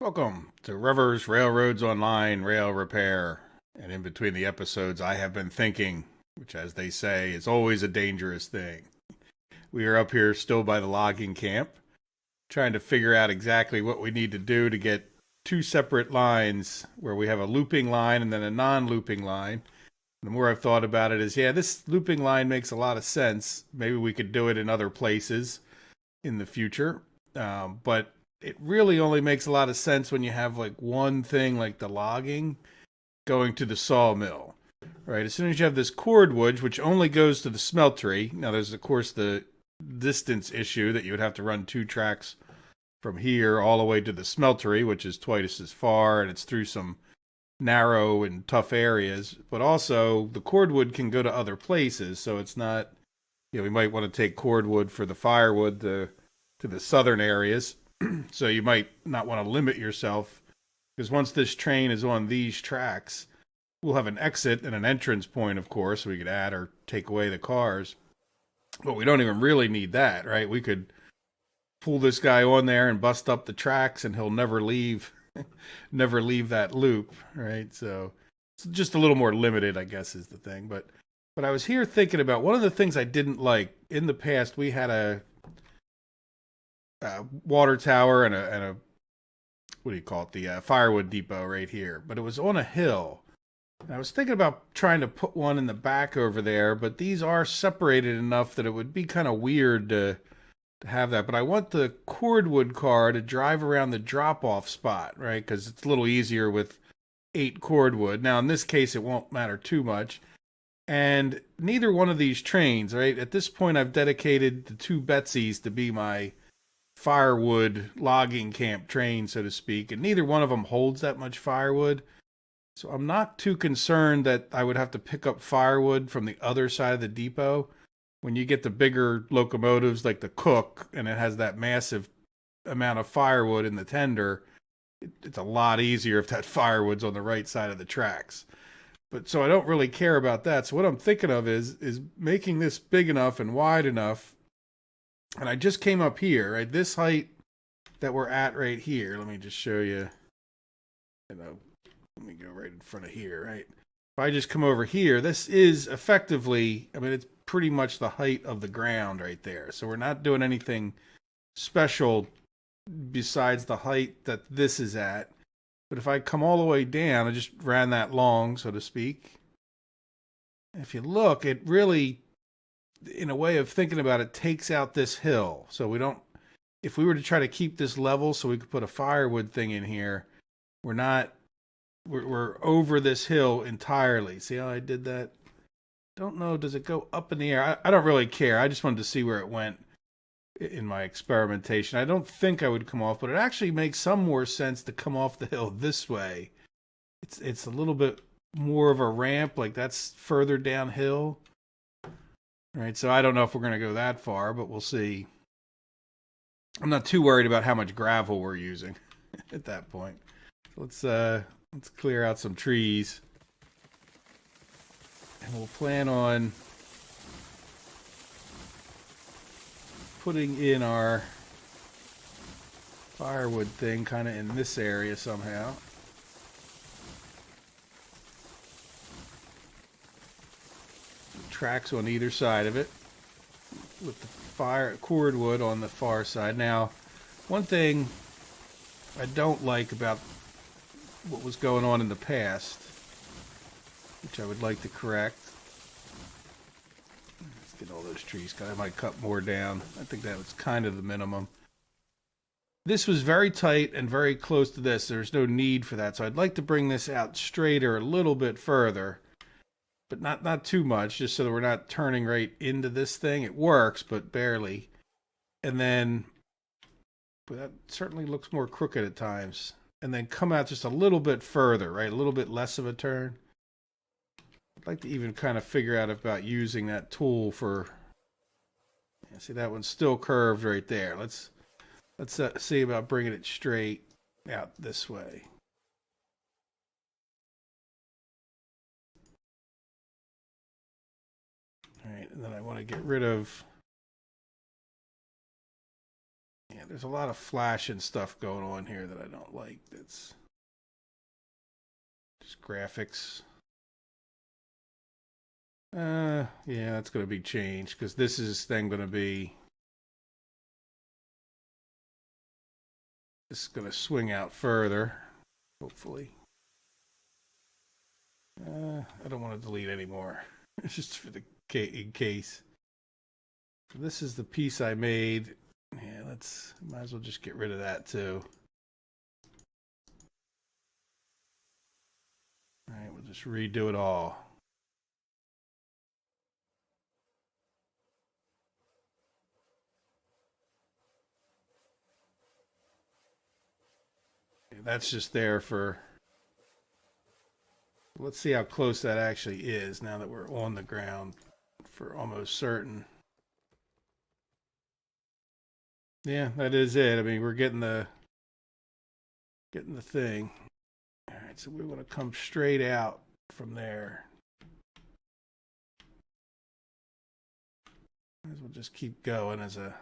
Welcome to Rever's Railroads Online Rail Repair. And in between the episodes, I have been thinking, which, as they say, is always a dangerous thing. We are up here still by the logging camp, trying to figure out exactly what we need to do to get two separate lines where we have a looping line and then a non looping line. The more I've thought about it, is this looping line makes a lot of sense. Maybe we could do it in other places in the future. But it really only makes a lot of sense when you have like one thing like the logging going to the sawmill, right? As soon as you have this cordwood, which only goes to the smeltery, now there's of course the distance issue that you would have to run two tracks from here all the way to the smeltery, which is twice as far, and it's through some narrow and tough areas. But also the cordwood can go to other places, so it's not, we might want to take cordwood for the firewood to the southern areas. So you might not want to limit yourself, because once this train is on these tracks, we'll have an exit and an entrance point, of course, so we could add or take away the cars. But we don't even really need that, right? We could pull this guy on there and bust up the tracks, and he'll never leave, never leave that loop, right? So it's just a little more limited, I guess, is the thing. But I was here thinking about one of the things I didn't like. In the past, we had a water tower and a what do you call it, the firewood depot right here, but it was on a hill. And I was thinking about trying to put one in the back over there, but these are separated enough that it would be kind of weird to have that. But I want the cordwood car to drive around the drop-off spot, right? Because it's a little easier with 8 cordwood. Now, in this case, it won't matter too much. And neither one of these trains, right? At this point, I've dedicated the two Betsy's to be my firewood logging camp train, so to speak, and neither one of them holds that much firewood. So I'm not too concerned that I would have to pick up firewood from the other side of the depot. When you get the bigger locomotives like the Cook, and it has that massive amount of firewood in the tender, it's a lot easier if that firewood's on the right side of the tracks. But so I don't really care about that. So what I'm thinking of is making this big enough and wide enough. And I just came up here, right? This height that we're at right here. Let me just show you. Let me go right in front of here, right? If I just come over here, this is effectively, it's pretty much the height of the ground right there. So we're not doing anything special besides the height that this is at. But if I come all the way down, I just ran that long, so to speak. If you look, it really, in a way of thinking about it, takes out this hill. So we don't, if we were to try to keep this level so we could put a firewood thing in here, we're over this hill entirely. See how I did that? Don't know, does it go up in the air? I don't really care. I just wanted to see where it went in my experimentation. I don't think I would come off, but it actually makes some more sense to come off the hill this way. It's a little bit more of a ramp, like that's further downhill. Right, so I don't know if we're going to go that far, but we'll see. I'm not too worried about how much gravel we're using at that point. Let's clear out some trees, and we'll plan on putting in our firewood thing kind of in this area somehow. Tracks on either side of it with the cordwood on the far side. Now, one thing I don't like about what was going on in the past, which I would like to correct. Let's get all those trees cut. I might cut more down. I think that was kind of the minimum. This was very tight and very close to this. There's no need for that. So I'd like to bring this out straighter a little bit further. But not too much, just so that we're not turning right into this thing. It works, but barely. And then, but that certainly looks more crooked at times. And then come out just a little bit further, right? A little bit less of a turn. I'd like to even kind of figure out about using that tool for, see, that one's still curved right there. Let's see about bringing it straight out this way. All right, and then I want to get rid of Yeah, there's a lot of flash and stuff going on here that I don't like. That's just graphics. Yeah, that's going to be changed because this is then going to be. This is going to swing out further, hopefully. I don't want to delete anymore. It's just for the in case. So this is the piece I made. Yeah, might as well just get rid of that too. All right, we'll just redo it all. That's just there for. Let's see how close that actually is now that we're on the ground for almost certain. Yeah, that is it. I mean, we're getting the thing. All right, so we want to come straight out from there. Might as well just keep going as a.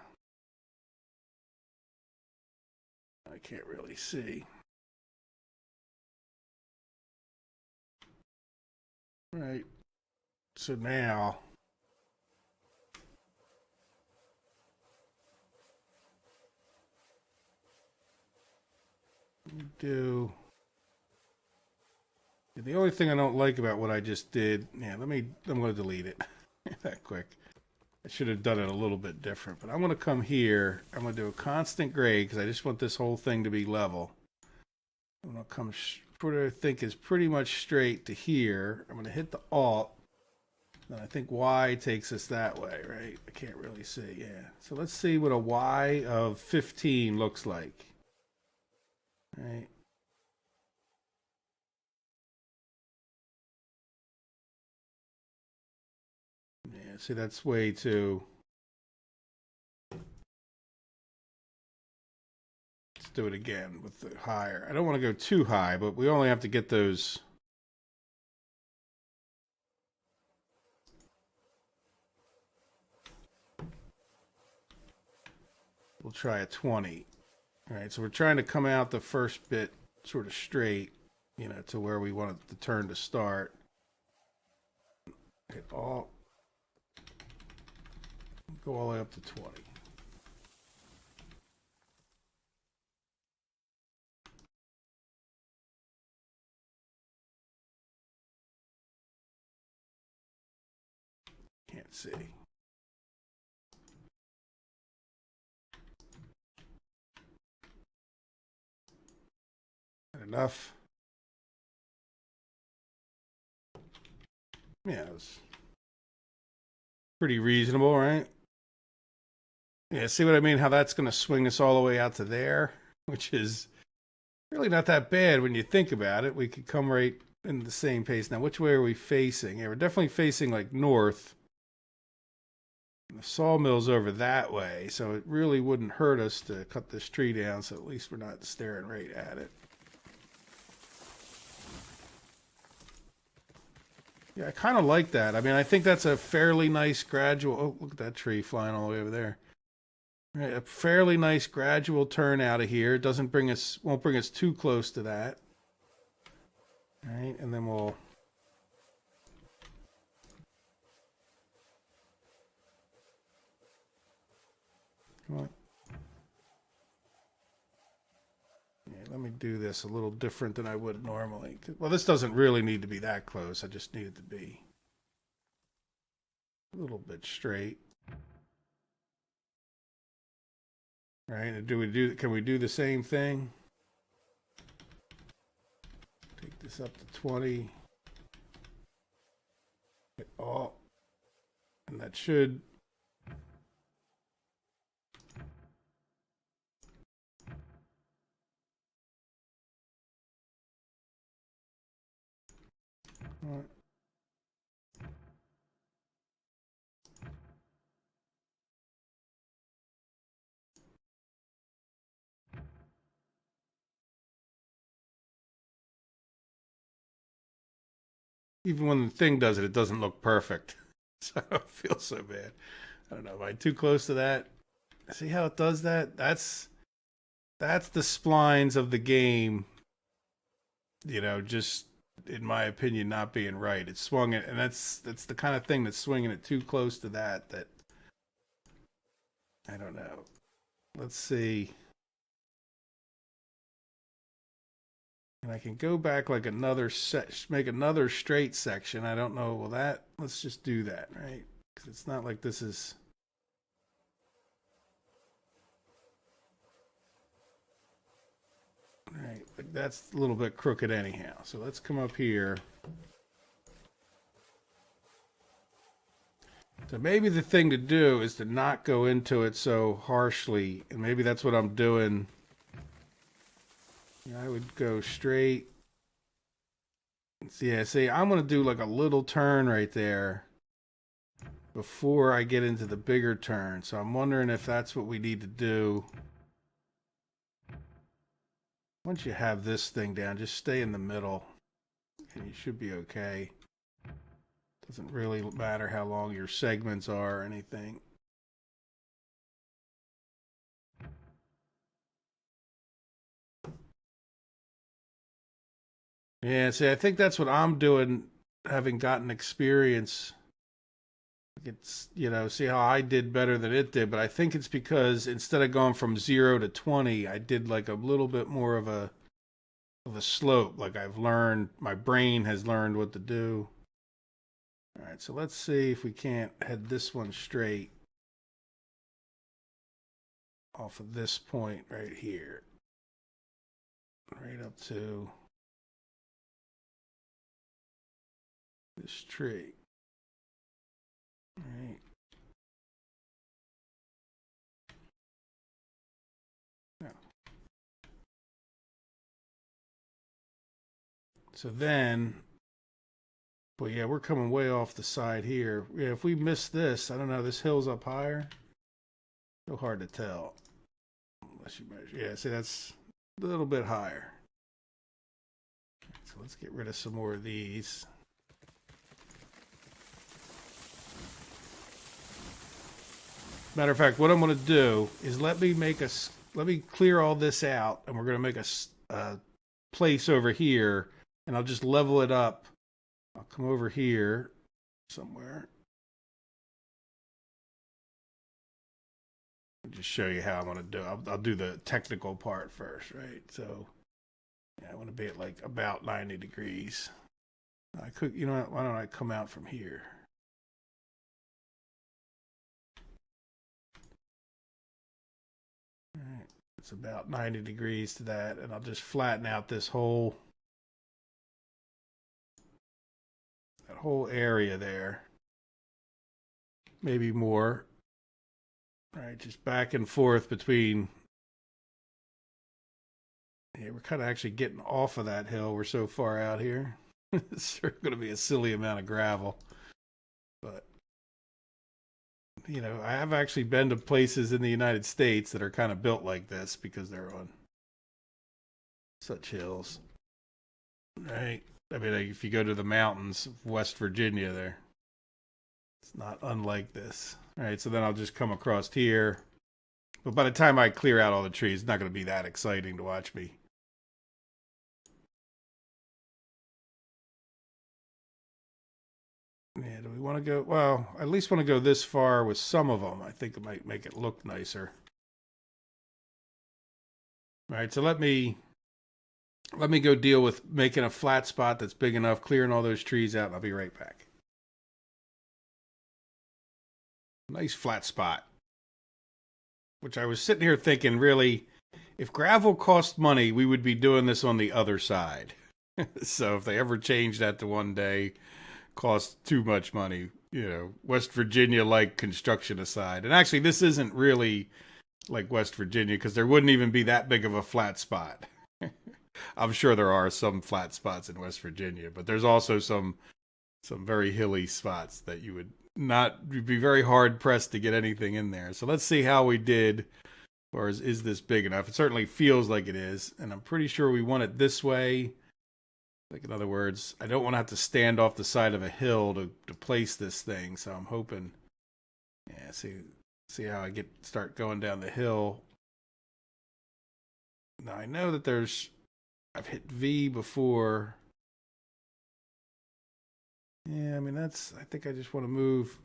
I can't really see. Right. So now we do. The only thing I don't like about what I just did, yeah, I'm going to delete it that quick. I should have done it a little bit different, but I'm going to come here. I'm going to do a constant grade because I just want this whole thing to be level. I'm going to come what I think is pretty much straight to here. I'm going to hit the Alt. And I think Y takes us that way, right? I can't really see, yeah. So let's see what a Y of 15 looks like. Right. Yeah, see, that's way too. Let's do it again with the higher. I don't want to go too high, but we only have to get those. We'll try a 20. All right, so we're trying to come out the first bit sort of straight, to where we want the turn to start. Hit all. Go all the way up to 20. Can't see. Enough. Yeah, it was pretty reasonable, right? Yeah, see what I mean? How that's going to swing us all the way out to there, which is really not that bad when you think about it. We could come right in the same pace. Now, which way are we facing? Yeah, we're definitely facing like north. The sawmill's over that way, so it really wouldn't hurt us to cut this tree down, so at least we're not staring right at it. Yeah, I kind of like that. I mean, I think that's a fairly nice gradual. Oh, look at that tree flying all the way over there. Right, a fairly nice gradual turn out of here. It won't bring us too close to that. All right, and then we'll. Come on. Yeah, let me do this a little different than I would normally. Well, this doesn't really need to be that close. I just need it to be a little bit straight. Right? And can we do the same thing? Take this up to 20. Hit Alt. And that should. All right. Even when the thing does it, it doesn't look perfect. So I don't feel so bad. I don't know. Am I too close to that? See how it does that? That's the splines of the game, just in my opinion not being right. It swung it, and that's the kind of thing that's swinging it too close to that I don't know. Let's see. And I can go back like make another straight section. I don't know. Well, let's just do that, right? Because it's not like this is. Right, like that's a little bit crooked anyhow. So let's come up here. So maybe the thing to do is to not go into it so harshly, and maybe that's what I'm doing. I would go straight. Yeah, see, I'm going to do like a little turn right there before I get into the bigger turn. So I'm wondering if that's what we need to do. Once you have this thing down, just stay in the middle and you should be okay. Doesn't really matter how long your segments are or anything. Yeah, see, I think that's what I'm doing, having gotten experience. It's, see how I did better than it did, but I think it's because instead of going from 0 to 20, I did like a little bit more of a slope. Like I've learned, my brain has learned what to do. All right, so let's see if we can't head this one straight off of this point right here. Right up to this tree. All right. So then, well, yeah, we're coming way off the side here. Yeah, if we miss this, I don't know, this hill's up higher. So hard to tell. Unless you measure. Yeah, see, that's a little bit higher. So let's get rid of some more of these. Matter of fact, what I'm going to do is let me clear all this out, and we're going to make a place over here, and I'll just level it up. I'll come over here somewhere. I'll just show you how I'm going to do it. I'll do the technical part first, right? So, yeah, I want to be at like about 90 degrees. I could, what, why don't I come out from here? All right, it's about 90 degrees to that, and I'll just flatten out this whole area there. Maybe more. All right, just back and forth between. Yeah, we're kind of actually getting off of that hill. We're so far out here. It's going to be a silly amount of gravel. But, I have actually been to places in the United States that are kind of built like this because they're on such hills. Right? I mean, like if you go to the mountains of West Virginia there, it's not unlike this. All right, so then I'll just come across here. But by the time I clear out all the trees, it's not going to be that exciting to watch me. Yeah, do we want to go? Well, I at least want to go this far with some of them. I think it might make it look nicer. All right, so let me go deal with making a flat spot that's big enough, clearing all those trees out, and I'll be right back. Nice flat spot. Which I was sitting here thinking, really, if gravel cost money, we would be doing this on the other side. So if they ever change that to one day, cost too much money, West Virginia like construction aside. And actually, this isn't really like West Virginia because there wouldn't even be that big of a flat spot. I'm sure there are some flat spots in West Virginia, but there's also some very hilly spots that you would not be very hard pressed to get anything in there. So let's see how we did, or is this big enough? It certainly feels like it is, and I'm pretty sure we want it this way. Like, in other words, I don't want to have to stand off the side of a hill to place this thing, so I'm hoping, yeah, see, See how I start going down the hill. Now I know that I've hit V before. Yeah, I mean, I think I just want to move.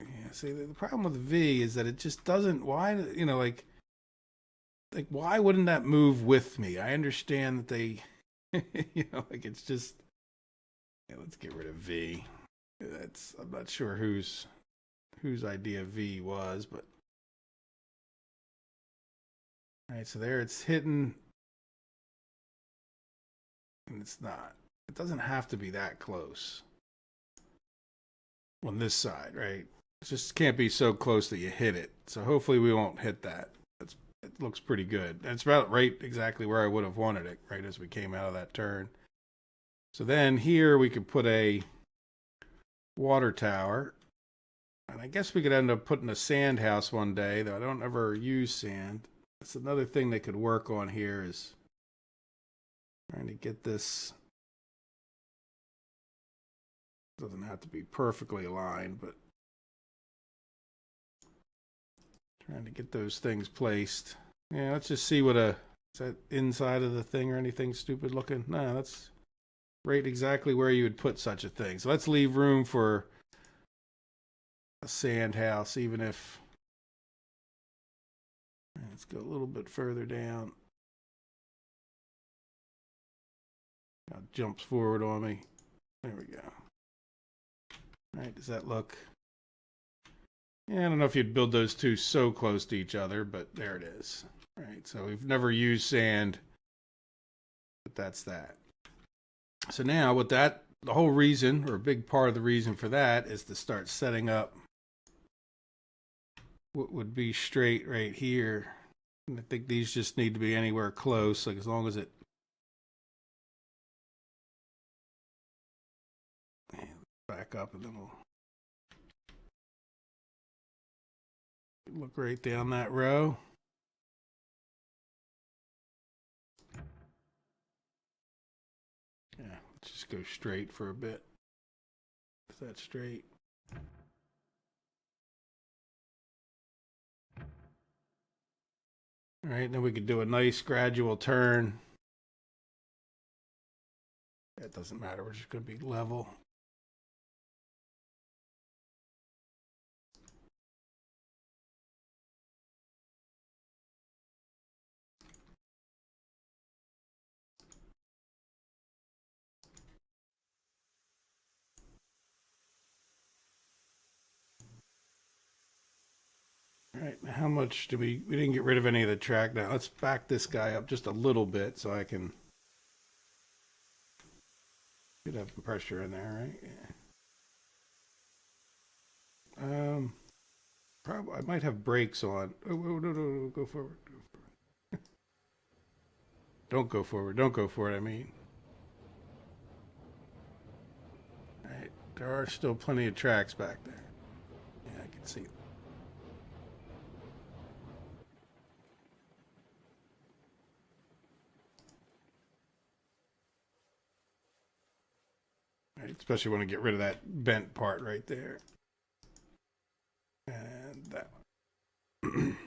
Yeah, see, the problem with V is that it just doesn't, why, like why wouldn't that move with me? I understand that they, like it's just, yeah, let's get rid of V. I'm not sure whose idea V was, but. All right, so there it's hitting, and it's not. It doesn't have to be that close on this side, right? It just can't be so close that you hit it. So hopefully we won't hit that. It looks pretty good. And it's about right exactly where I would have wanted it, right as we came out of that turn. So then here we could put a water tower. And I guess we could end up putting a sand house one day, though I don't ever use sand. That's another thing they could work on here is trying to get this. Doesn't have to be perfectly aligned, but trying to get those things placed. Yeah, let's just see is that inside of the thing or anything stupid looking? No, that's right exactly where you would put such a thing. So let's leave room for a sand house, even if. Let's go a little bit further down. Now it jumps forward on me. There we go. All right, does that look? Yeah, I don't know if you'd build those two so close to each other, but there it is. All right, so we've never used sand, but that's that. So now with that, the whole reason, or a big part of the reason for that, is to start setting up what would be straight right here. And I think these just need to be anywhere close, like as long as it. Back up and then we'll look right down that row. Yeah, let's just go straight for a bit. Is that straight? All right, then we could do a nice gradual turn. That doesn't matter, we're just going to be level. All right, how much do we didn't get rid of any of the track now. Let's back this guy up just a little bit so I can get have some pressure in there, right? Yeah. Probably I might have brakes on. Oh, no, go forward. Don't go forward. Don't go forward, I mean. All right, there are still plenty of tracks back there. Yeah, I can see them. Right, especially want to get rid of that bent part right there. And that one.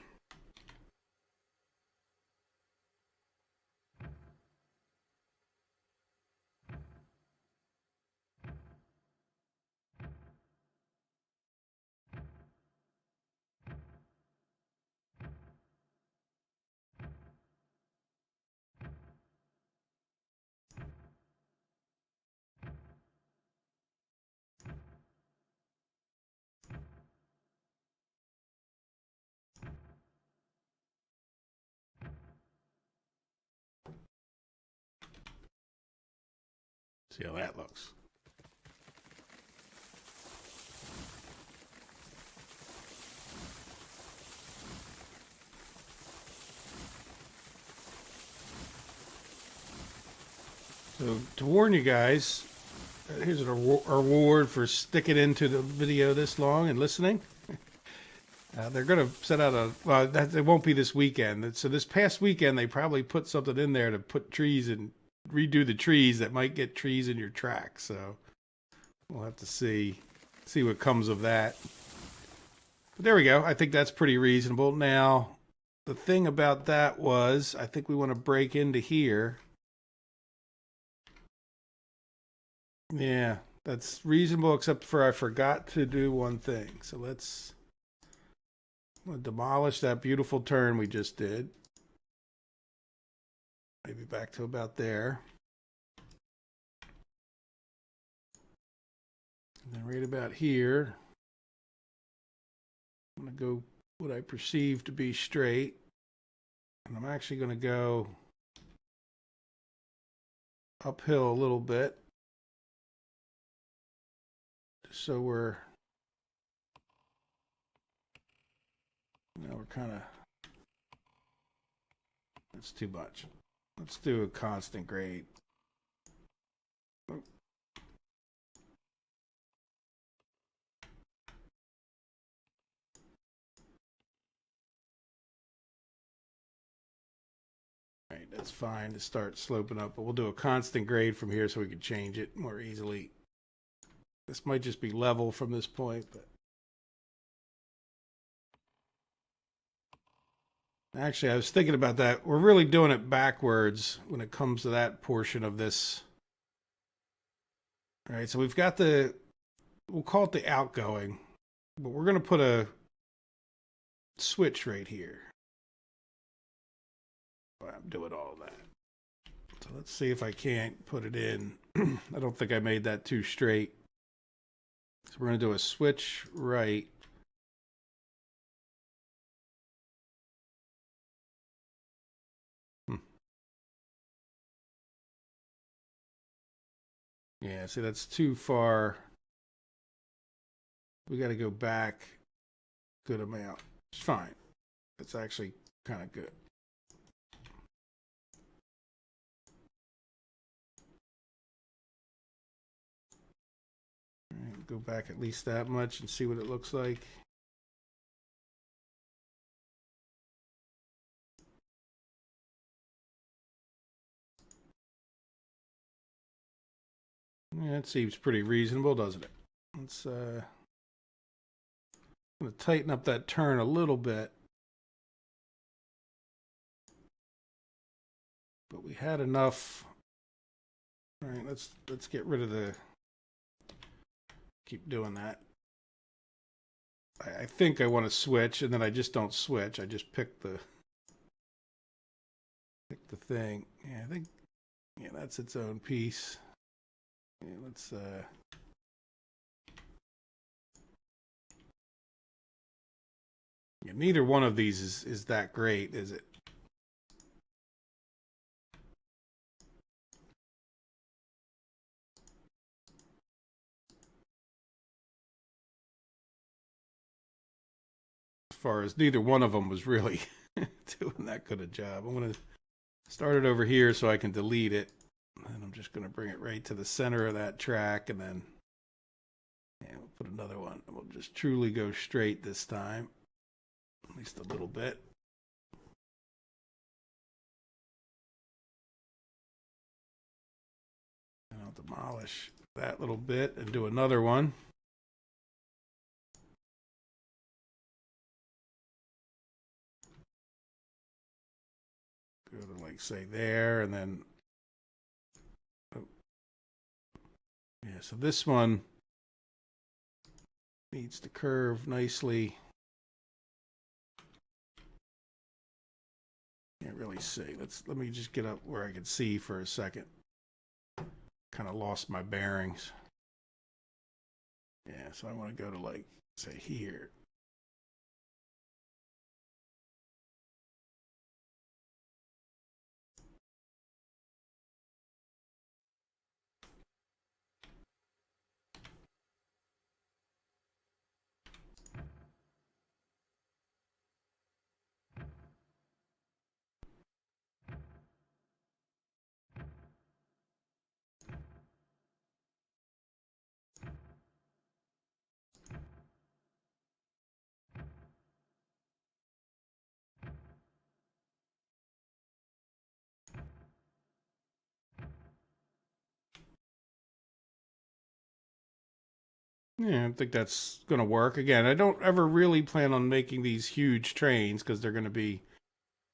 See how that looks. So to warn you guys, here's an award for sticking into the video this long and listening. They're going to set out it won't be this weekend. So this past weekend, they probably put something in there to put trees and redo the trees that might get trees in your track. So we'll have to see. See what comes of that. But there we go. I think that's pretty reasonable. Now, the thing about that was, I think we want to break into here. Yeah, that's reasonable, except for I forgot to do one thing. So let's demolish that beautiful turn we just did. Maybe back to about there. And then right about here, I'm going to go what I perceive to be straight. And I'm actually going to go uphill a little bit. So we're kind of, that's too much. Let's do a constant grade. Oh. Right, that's fine to start sloping up, but we'll do a constant grade from here so we can change it more easily. This might just be level from this point, but actually I was thinking about that. We're really doing it backwards when it comes to that portion of this. All right, so we've got we'll call it the outgoing, but we're going to put a switch right here. I'm doing all of that. So let's see if I can't put it in. I don't think I made that too straight. So we're going to do a switch right. Yeah, see, that's too far. We got to go back a good amount. It's fine. It's actually kind of good. All right, go back at least that much and see what it looks like. Yeah, it seems pretty reasonable, doesn't it? Let's I'm going to tighten up that turn a little bit. But we had enough. All right, let's get rid of the, keep doing that. I think I want to switch, and then I just don't switch. I just pick the thing. Yeah, I think, yeah, that's its own piece. Yeah, let's yeah, neither one of these is that great, is it? As far as neither one of them was really doing that good a job. I'm going to start it over here so I can delete it. And I'm just going to bring it right to the center of that track, and then yeah, we'll put another one. We'll just truly go straight this time, at least a little bit. And I'll demolish that little bit and do another one. Go to, like, say there, and then yeah, so this one needs to curve nicely. Can't really see. Let me just get up where I can see for a second. Kind of lost my bearings. Yeah, so I want to go to, like, say here. Yeah, I think that's going to work. Again, I don't ever really plan on making these huge trains because they're going to be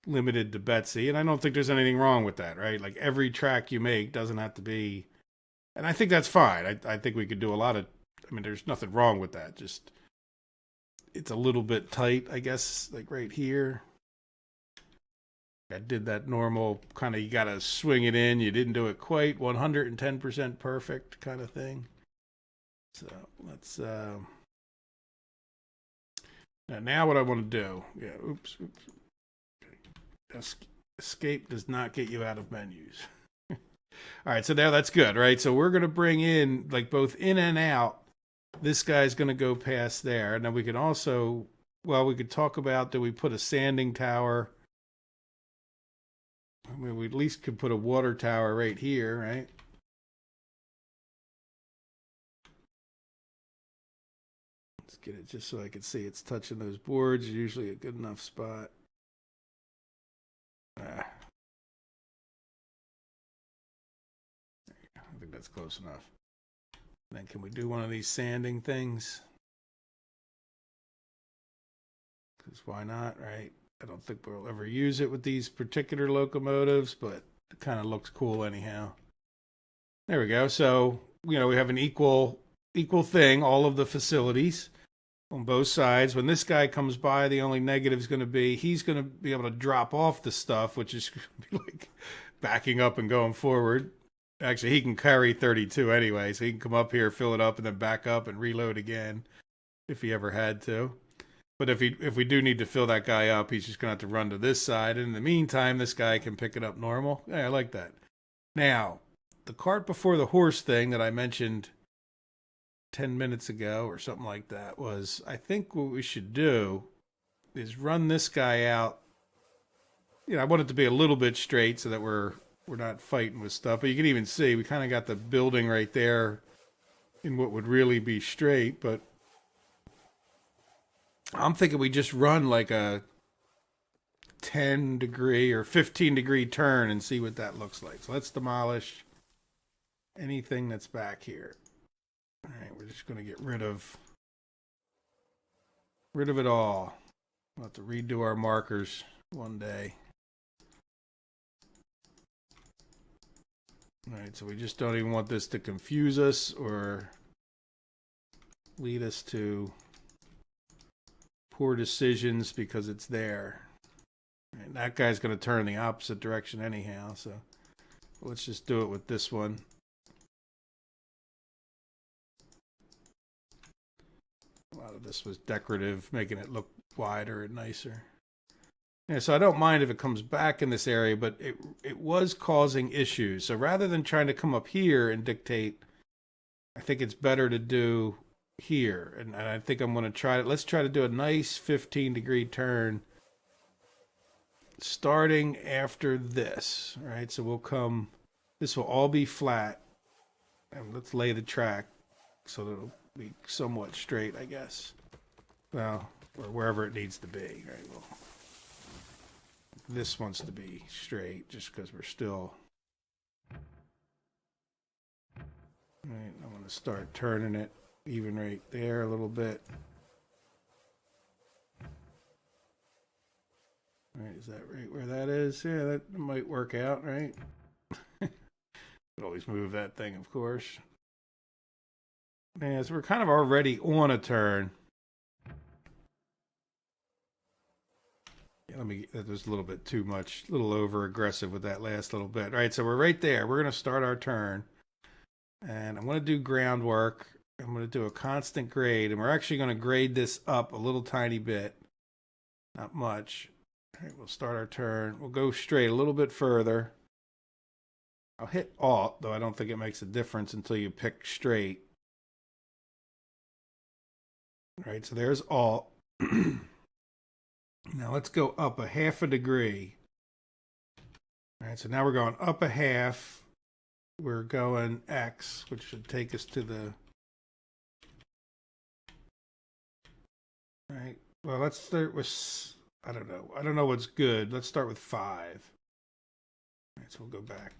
limited to Betsy, and I don't think there's anything wrong with that, right? Like every track you make doesn't have to be, and I think that's fine. I think we could do a lot of. I mean, there's nothing wrong with that. Just it's a little bit tight, I guess, like right here. I did that normal kind of you got to swing it in. You didn't do it quite 110% perfect kind of thing. So let's now what I want to do. Yeah, oops. Escape does not get you out of menus. All right, so now that's good, right? So we're going to bring in like both in and out. This guy's going to go past there. And then we can also, well, we could talk about, do we put a sanding tower? I mean, we at least could put a water tower right here, right? Let's get it just so I can see it's touching those boards. Usually a good enough spot. I think that's close enough. Then can we do one of these sanding things? Because why not, right? I don't think we'll ever use it with these particular locomotives, but it kind of looks cool anyhow. There we go. So, we have an equal thing, all of the facilities on both sides. When this guy comes by, the only negative is going to be he's going to be able to drop off the stuff, which is going to be like backing up and going forward. Actually, he can carry 32 anyway, so he can come up here, fill it up, and then back up and reload again if he ever had to. But if we do need to fill that guy up, he's just going to have to run to this side. And in the meantime, this guy can pick it up normal. Yeah, I like that. Now, the cart before the horse thing that I mentioned 10 minutes ago or something like that was, I think what we should do is run this guy out. I want it to be a little bit straight so that we're not fighting with stuff. But you can even see we kind of got the building right there in what would really be straight. But I'm thinking we just run like a 10-degree or 15-degree turn and see what that looks like. So let's demolish anything that's back here. All right, we're just going to get rid of it all. We'll have to redo our markers one day. All right, so we just don't even want this to confuse us or lead us to poor decisions because it's there. And that guy's going to turn the opposite direction anyhow, so let's just do it with this one. A lot of this was decorative, making it look wider and nicer. Yeah, so I don't mind if it comes back in this area, but it was causing issues. So rather than trying to come up here and dictate, I think it's better to do here. And I think I'm going to try it. Let's try to do a nice 15-degree turn starting after this. All right, so we'll come, this will all be flat. And let's lay the track so that it'll be somewhat straight, I guess. Well, or wherever it needs to be. Right, well, this wants to be straight just because we're still. Right, I want to start turning it even right there a little bit. All right, is that right where that is? Yeah, that might work out, right? Could always move that thing, of course. Yeah, so we're kind of already on a turn. That was a little bit too much, a little over aggressive with that last little bit. All right, so we're right there. We're going to start our turn. And I'm going to do groundwork. I'm going to do a constant grade. And we're actually going to grade this up a little tiny bit. Not much. All right, we'll start our turn. We'll go straight a little bit further. I'll hit Alt, though I don't think it makes a difference until you pick straight. All right, so there's Alt. Now let's go up a half a degree. All right, so now we're going up a half. We're going X, which should take us to the. All right, well, let's start with, I don't know. I don't know what's good. Let's start with 5. All right, so we'll go back.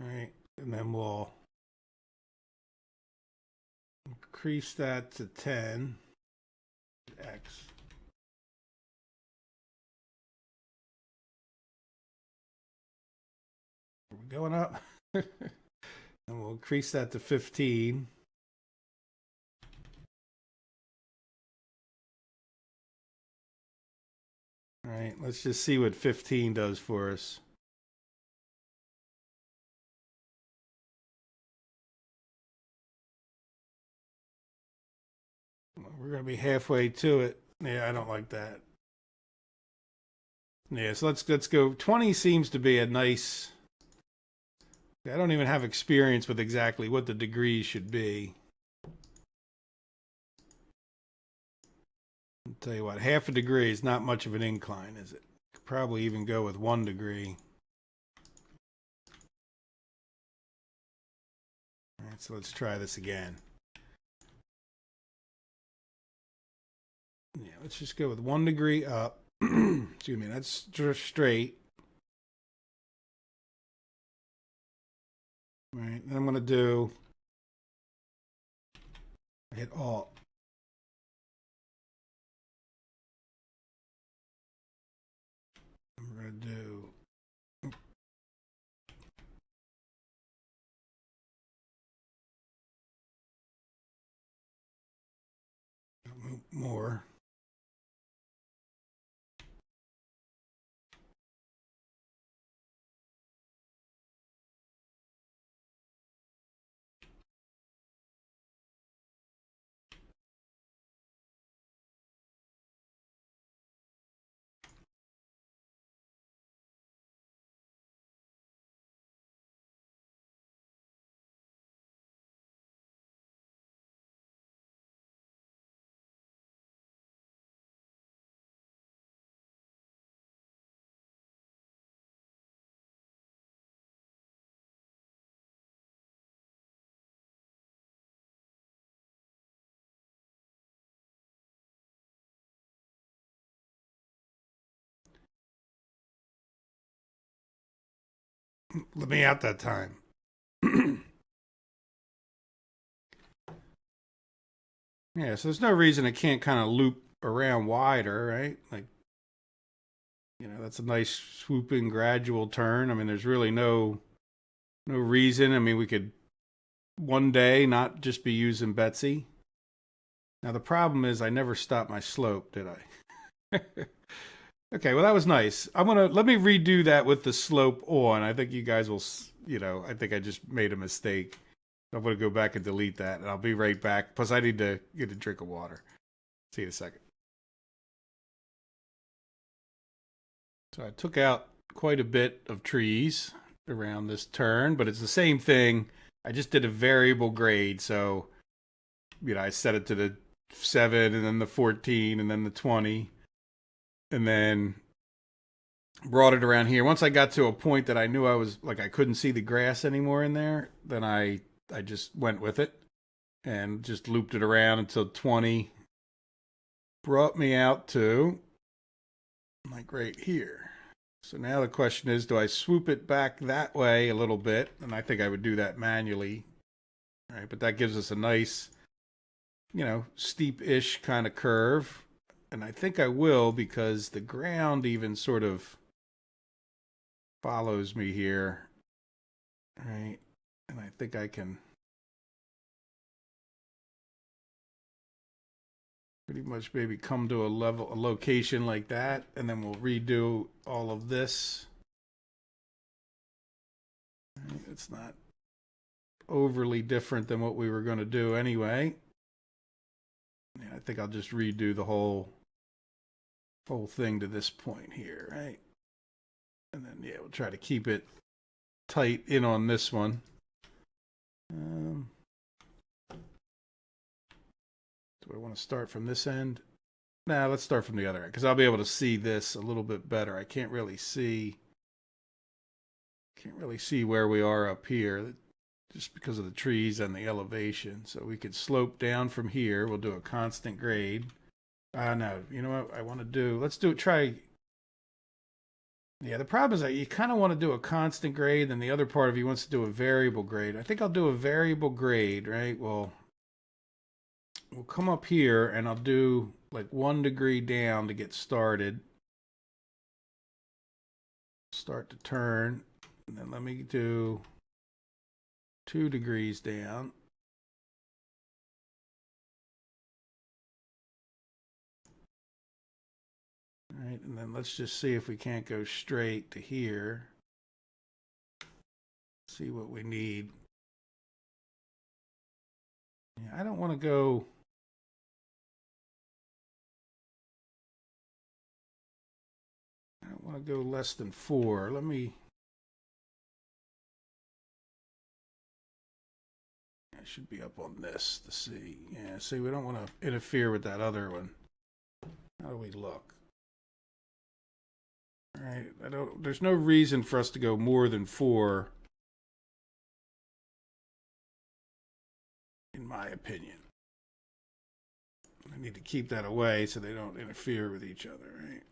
All right, and then we'll increase that to 10 x. Are we going up? And we'll increase that to 15. All right, let's just see what 15 does for us. We're going to be halfway to it. Yeah, I don't like that. Yeah, so let's go. 20 seems to be a nice. I don't even have experience with exactly what the degrees should be. I'll tell you what, half a degree is not much of an incline, is it? Could probably even go with 1 degree. All right, so let's try this again. Yeah, let's just go with 1 degree up. Excuse me, that's just straight. All right, then I'm going to do hit Alt. We're going to do more. Let me out that time. Yeah, so there's no reason it can't kind of loop around wider, right? Like, that's a nice swooping gradual turn. I mean, there's really no reason. I mean, we could one day not just be using Betsy. Now the problem is I never stopped my slope, did I? Okay, well that was nice. Let me redo that with the slope on. I think you guys will, I think I just made a mistake. I'm going to go back and delete that, and I'll be right back. Plus, I need to get a drink of water. See you in a second. So I took out quite a bit of trees around this turn, but it's the same thing. I just did a variable grade. So, I set it to the 7 and then the 14 and then the 20 and then brought it around here. Once I got to a point that I knew I couldn't see the grass anymore in there, then I just went with it and just looped it around until 20 brought me out to like right here. So now the question is, do I swoop it back that way a little bit? And I think I would do that manually. All right, but that gives us a nice, steep-ish kind of curve. And I think I will because the ground even sort of follows me here. All right. And I think I can pretty much maybe come to a location like that, and then we'll redo all of this. It's not overly different than what we were going to do anyway. Yeah, I think I'll just redo the whole thing to this point here, right? And then, yeah, we'll try to keep it tight in on this one. Do I want to start from this end? Nah, let's start from the other end because I'll be able to see this a little bit better. I can't really see where we are up here just because of the trees and the elevation. So we could slope down from here. We'll do a constant grade. No, you know what I want to do? Let's try Yeah, the problem is that you kind of want to do a constant grade, and the other part of you wants to do a variable grade. I think I'll do a variable grade, right? Well, we'll come up here and I'll do like 1 degree down to get started. Start to turn, and then let me do 2 degrees down. All right, and then let's just see if we can't go straight to here. See what we need. Yeah, I don't want to go. I don't want to go less than 4. Let me. I should be up on this to see. Yeah, see, we don't want to interfere with that other one. How do we look? All right, I don't. There's no reason for us to go more than 4, in my opinion. I need to keep that away so they don't interfere with each other, right?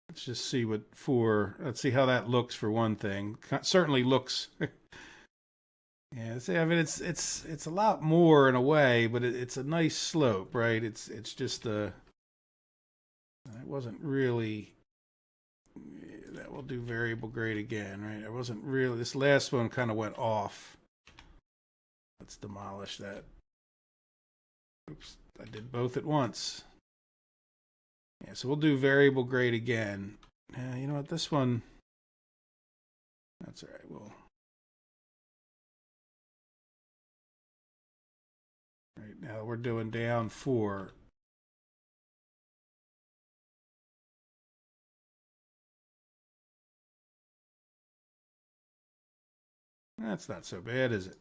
Let's just see what 4. Let's see how that looks for one thing. Certainly looks. Yeah, see, I mean, it's a lot more in a way, but it's a nice slope, right? It's just it wasn't really. Yeah, that will do variable grade again, right? I wasn't really. This last one kind of went off. Let's demolish that. Oops, I did both at once. Yeah, so we'll do variable grade again. Yeah, you know what? This one. That's all right. Right now we're doing down 4. That's not so bad, is it?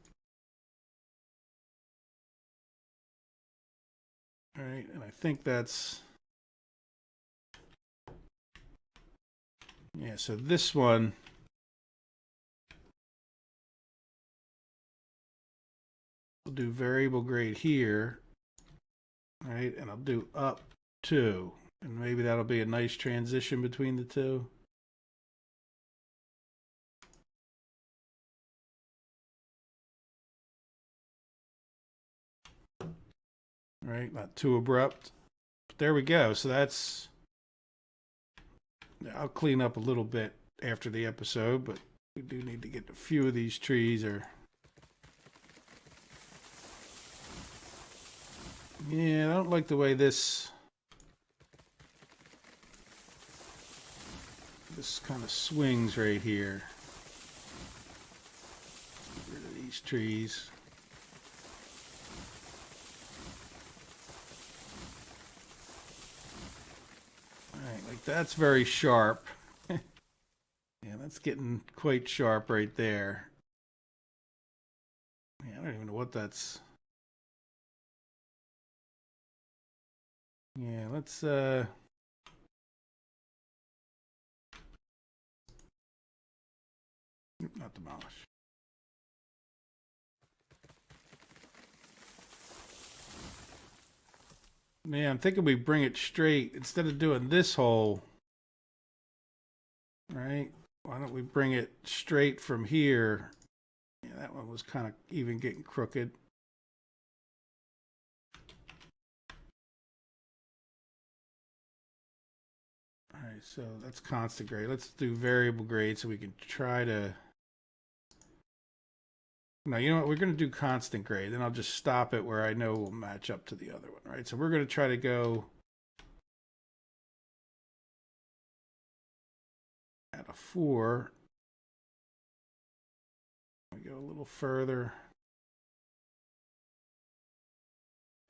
All right, and I think that's. Yeah, so this one. We'll do variable grade here. All right, and I'll do up 2. And maybe that'll be a nice transition between the two. All right, not too abrupt. But there we go. So that's. I'll clean up a little bit after the episode, but we do need to get a few of these trees or. Yeah, I don't like the way this kind of swings right here. Get rid of these trees. All right, like that's very sharp. Yeah, that's getting quite sharp right there. Yeah, I don't even know what that's. Yeah, let's not demolish. Yeah, I'm thinking we bring it straight instead of doing this hole. Right? Why don't we bring it straight from here? Yeah, that one was kind of even getting crooked. All right, so that's constant grade. Let's do variable grade so we can try to. No, you know what? We're going to do constant grade. Then I'll just stop it where I know will match up to the other one, right? So we're going to try to go at a 4. We go a little further.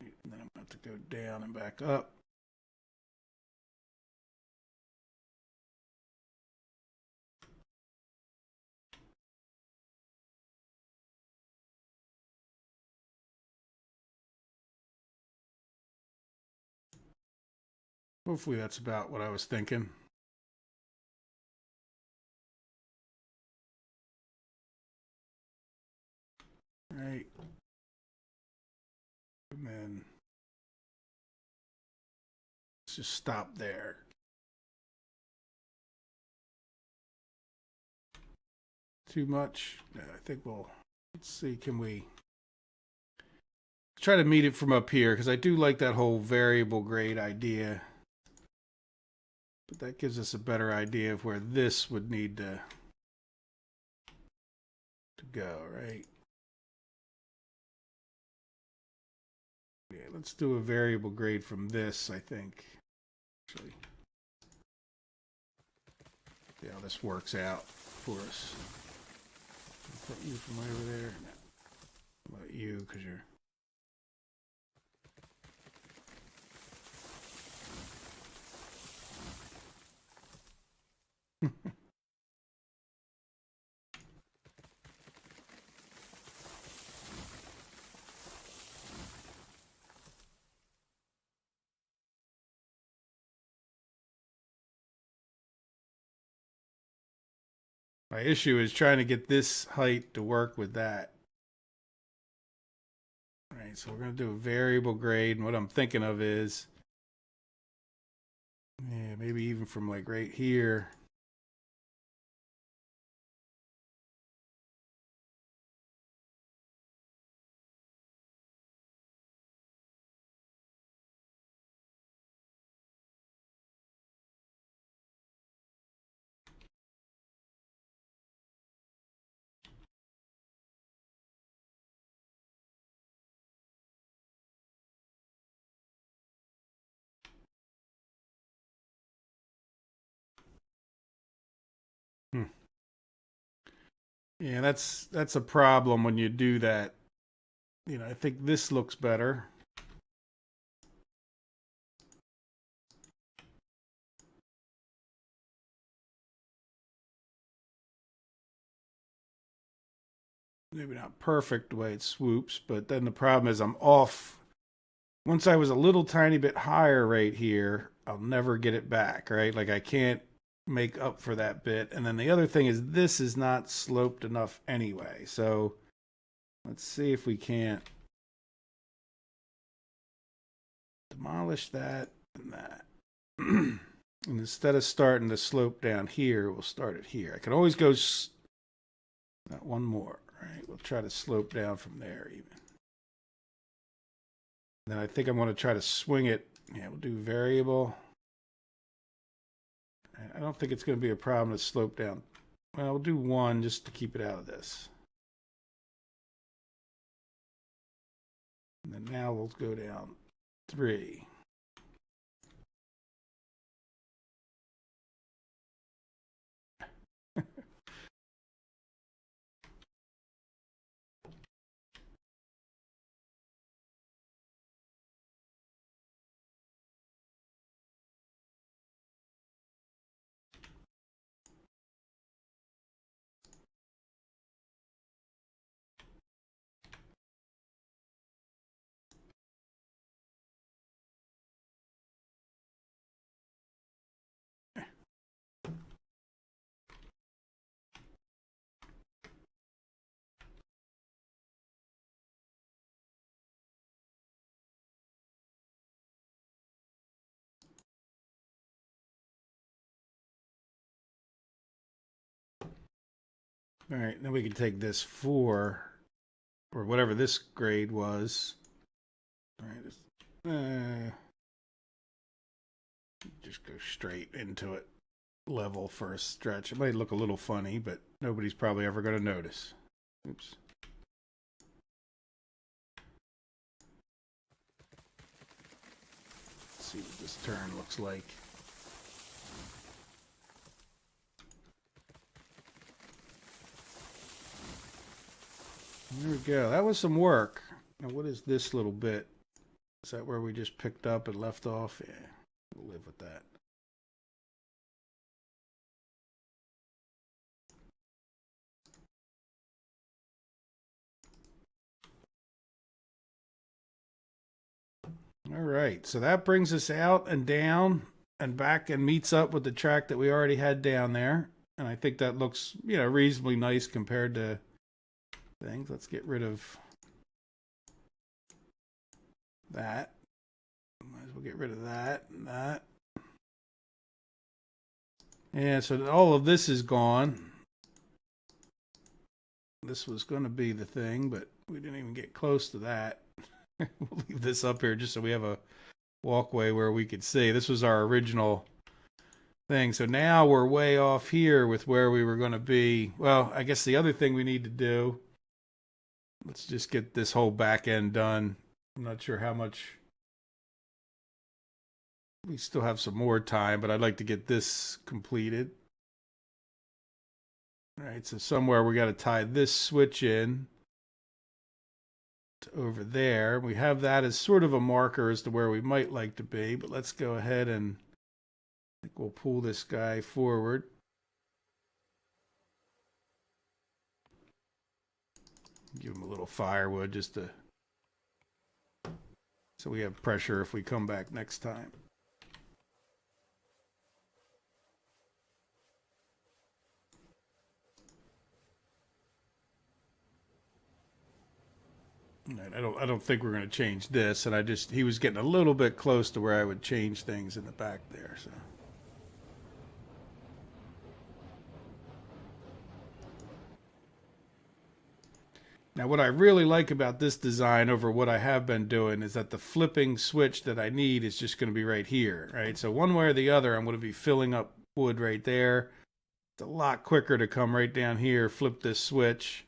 And then I'm going to have to go down and back up. Hopefully that's about what I was thinking. right? And then let's just stop there. Too much? Yeah, I think let's see, can we try to meet it from up here? Because I do like that whole variable grade idea. But that gives us a better idea of where this would need to go, right? Yeah, let's do a variable grade from this, I think. Actually, see how this works out for us. Put you from over there. No. How about you, because you're... My issue is trying to get this height to work with that. All right, so we're going to do a variable grade, and what I'm thinking of is, yeah, maybe even from like right here. Yeah, that's a problem when you do that. You know, I think this looks better. Maybe not perfect the way it swoops, but then the problem is I'm off. Once I was a little tiny bit higher right here, I'll never get it back, right? Like I can't make up for that bit. And then the other thing is this is not sloped enough anyway. So let's see if we can't demolish that and that. And instead of starting to slope down here, we'll start it here. I can always go not one more, right? We'll try to slope down from there even. And then I think I'm going to try to swing it. Yeah, we'll do variable. I don't think it's going to be a problem to slope down. Well, we'll do 1 just to keep it out of this. And then now we'll go down 3. All right, then we can take this 4, or whatever this grade was. All right, just go straight into it, level for a stretch. It might look a little funny, but nobody's probably ever going to notice. Oops. Let's see what this turn looks like. There we go. That was some work. Now, what is this little bit? Is that where we just picked up and left off? Yeah, we'll live with that. All right, so that brings us out and down and back and meets up with the track that we already had down there. And I think that looks, reasonably nice compared to things. Let's get rid of that. Might as well get rid of that and that. Yeah, so all of this is gone. This was going to be the thing, but we didn't even get close to that. We'll leave this up here just so we have a walkway where we could see. This was our original thing. So now we're way off here with where we were going to be. Well, I guess the other thing we need to do, let's just get this whole back end done. I'm not sure how much. We still have some more time, but I'd like to get this completed. All right, so somewhere we got to tie this switch in to over there. We have that as sort of a marker as to where we might like to be, but let's go ahead and I think we'll pull this guy forward. Give him a little firewood just to so we have pressure if we come back next time. I don't think we're going to change this, and he was getting a little bit close to where I would change things in the back there, so. Now, what I really like about this design over what I have been doing is that the flipping switch that I need is just going to be right here, right? So one way or the other, I'm going to be filling up wood right there. It's a lot quicker to come right down here, flip this switch.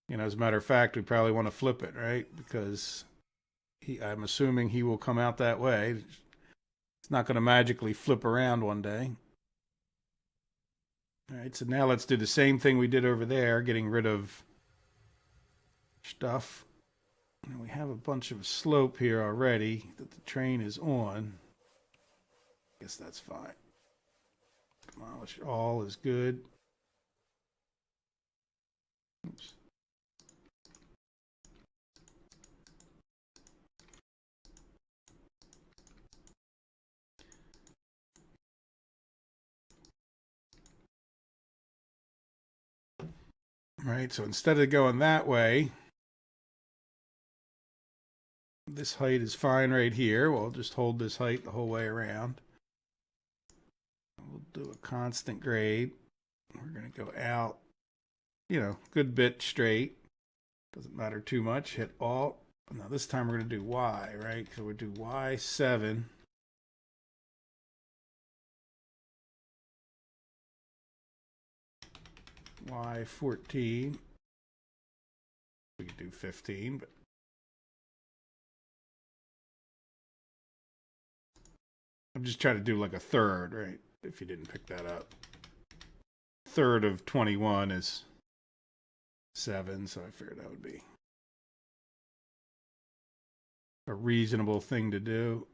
You know, as a matter of fact, we probably want to flip it, right? Because I'm assuming he will come out that way. It's not going to magically flip around one day. All right, so now let's do the same thing we did over there, getting rid of stuff. And we have a bunch of slope here already that the train is on. I guess that's fine. Demolish all is good. Oops. Right, so instead of going that way, this height is fine right here. We'll just hold this height the whole way around. We'll do a constant grade. We're going to go out, you know, good bit straight. Doesn't matter too much. Hit Alt. Now this time we're going to do Y, right? So we do Y7. Y14. We could do 15, but I'm just trying to do like a third, right? If you didn't pick that up. Third of 21 is 7, so I figured that would be a reasonable thing to do.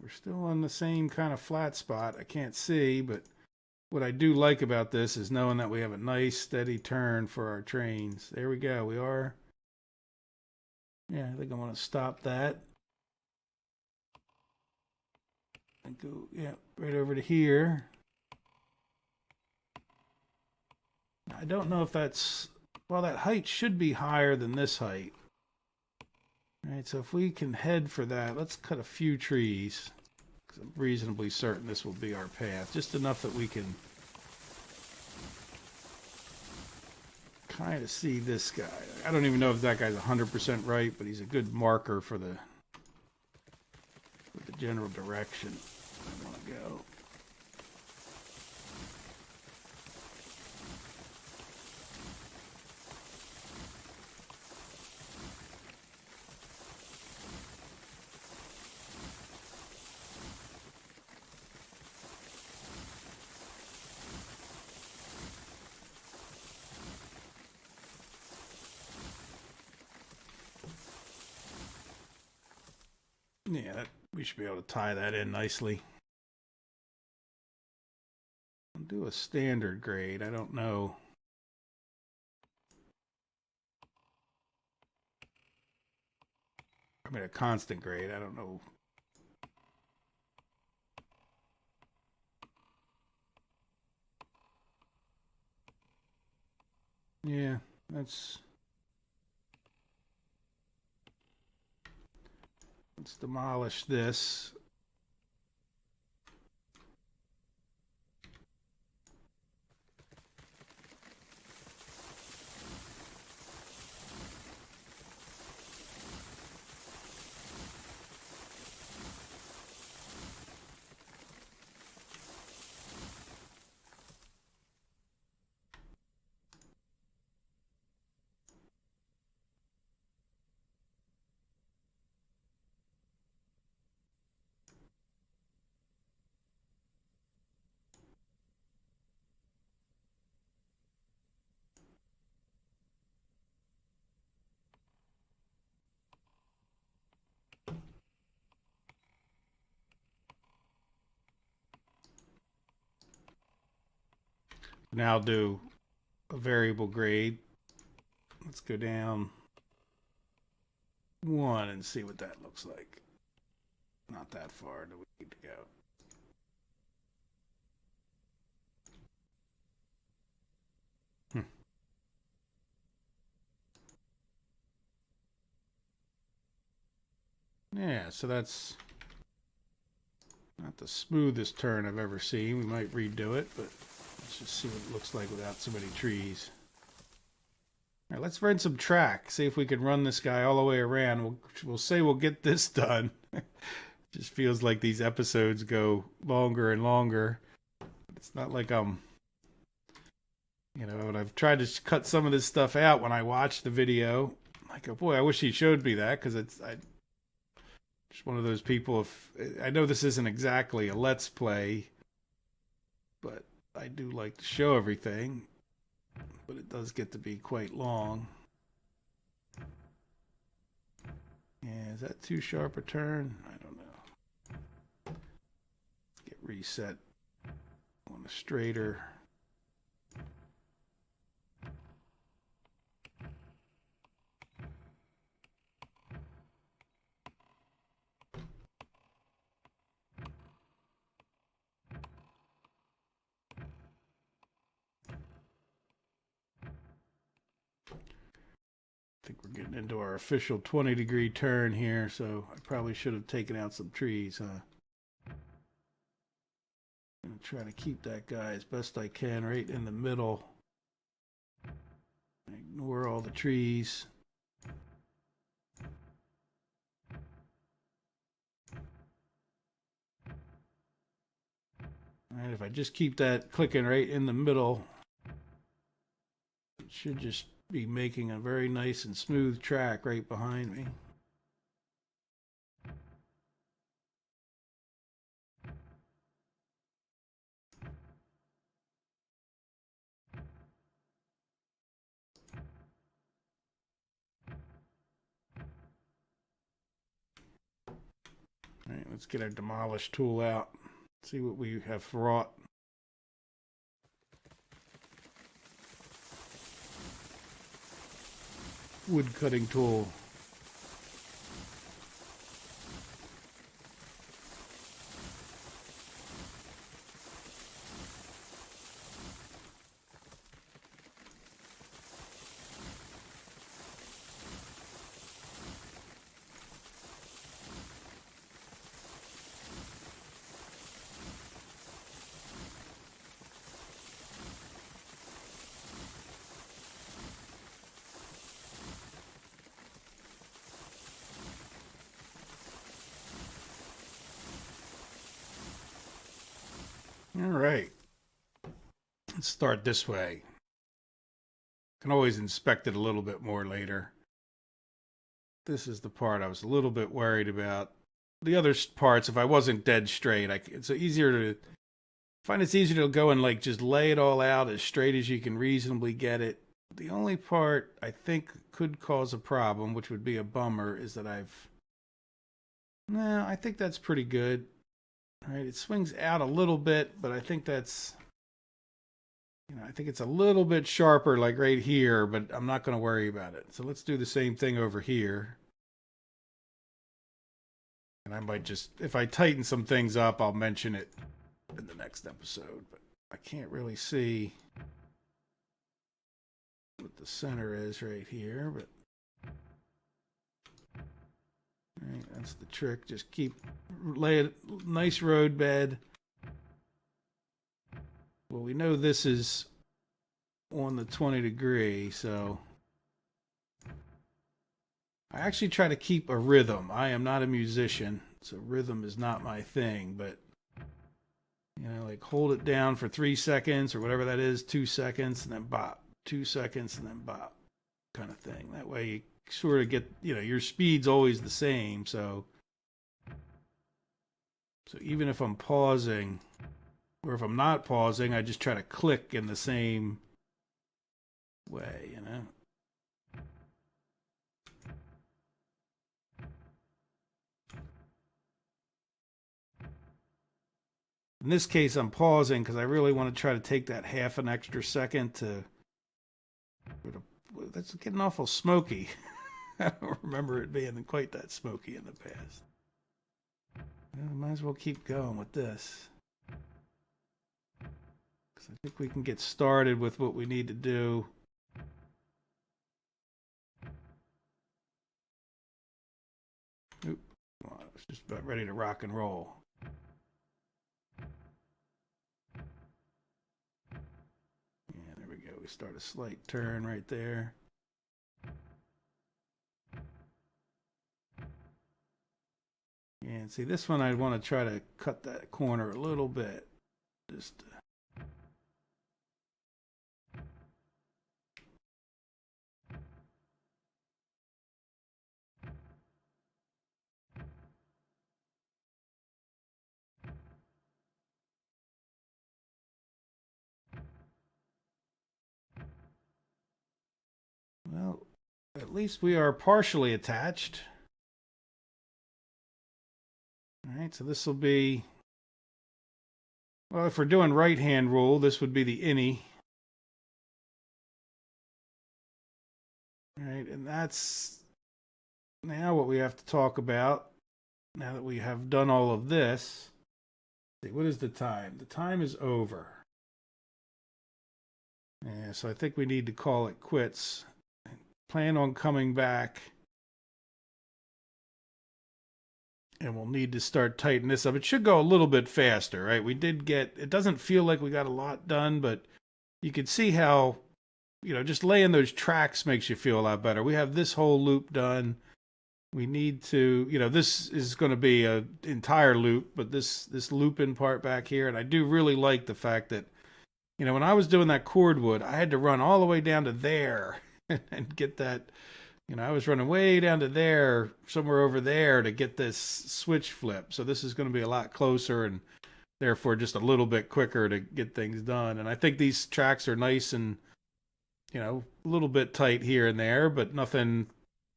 We're still on the same kind of flat spot. I can't see, but what I do like about this is knowing that we have a nice steady turn for our trains. There we go. We are. Yeah, I think I want to stop that. And go, yeah, right over to here. I don't know if that's, well, that height should be higher than this height. All right, so if we can head for that, let's cut a few trees. I'm reasonably certain this will be our path. Just enough that we can kind of see this guy. I don't even know if that guy's 100% right, but he's a good marker for the general direction I want to go. Yeah, we should be able to tie that in nicely. I'll do a standard grade. I don't know. I mean, a constant grade. I don't know. Yeah, let's demolish this. Now do a variable grade. Let's go down 1 and see what that looks like. Not that far do we need to go. Yeah, so that's not the smoothest turn I've ever seen. We might redo it, but let's just see what it looks like without so many trees. All right, let's run some track. See if we can run this guy all the way around. We'll say we'll get this done. Just feels like these episodes go longer and longer. It's not like I'm, and I've tried to cut some of this stuff out when I watch the video. Like, oh boy, I wish he showed me that, because I just one of those people. If I know this isn't exactly a let's play, but I do like to show everything. But it does get to be quite long. Yeah, is that too sharp a turn? I don't know. Let's get reset on a straighter. I think we're getting into our official 20-degree turn here, so I probably should have taken out some trees, huh? I'm going to try to keep that guy as best I can right in the middle. Ignore all the trees. All right, if I just keep that clicking right in the middle, it should just be making a very nice and smooth track right behind me. All right, let's get our demolish tool out. See what we have wrought. Wood cutting tool. All right. Let's start this way. Can always inspect it a little bit more later. This is the part I was a little bit worried about. The other parts, if I wasn't dead straight, it's easier to find. It's easier to go and like just lay it all out as straight as you can reasonably get it. The only part I think could cause a problem, which would be a bummer, is that I think that's pretty good. All right, it swings out a little bit, but I think that's, I think it's a little bit sharper, like right here, but I'm not going to worry about it. So let's do the same thing over here. And I might just, if I tighten some things up, I'll mention it in the next episode. But I can't really see what the center is right here, but all right, that's the trick. Just lay a nice road bed. Well, we know this is on the 20 degree, so I actually try to keep a rhythm. I am not a musician, so rhythm is not my thing, but like hold it down for 3 seconds or whatever that is, 2 seconds, and then bop, 2 seconds, and then bop, kind of thing. That way you sort of get, your speed's always the same, so even if I'm pausing, or if I'm not pausing, I just try to click in the same way, In this case, I'm pausing because I really want to try to take that half an extra second to... That's getting awful smoky. I don't remember it being quite that smoky in the past. Well, might as well keep going with this. Because I think we can get started with what we need to do. Oop. Well, I was just about ready to rock and roll. We start a slight turn right there. And see, this one I want to try to cut that corner a little bit. Just well, at least we are partially attached. All right, so this will be, well, if we're doing right hand rule, this would be the innie. All right, and that's now what we have to talk about. Now that we have done all of this, see, what is the time? The time is over. Yeah, so I think we need to call it quits. Plan on coming back. And we'll need to start tightening this up. It should go a little bit faster, right? It doesn't feel like we got a lot done, but you can see how, just laying those tracks makes you feel a lot better. We have this whole loop done. We need to, this is going to be an entire loop, but this loop in part back here. And I do really like the fact that, when I was doing that cordwood, I had to run all the way down to there and get that, I was running way down to there, somewhere over there to get this switch flip. So this is going to be a lot closer and therefore just a little bit quicker to get things done. And I think these tracks are nice and, a little bit tight here and there, but nothing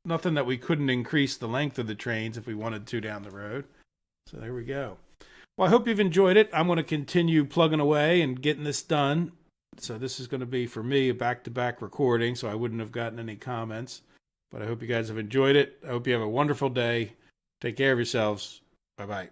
that we couldn't increase the length of the trains if we wanted to down the road. So there we go. Well, I hope you've enjoyed it. I'm going to continue plugging away and getting this done. So this is going to be, for me, a back-to-back recording, so I wouldn't have gotten any comments. But I hope you guys have enjoyed it. I hope you have a wonderful day. Take care of yourselves. Bye-bye.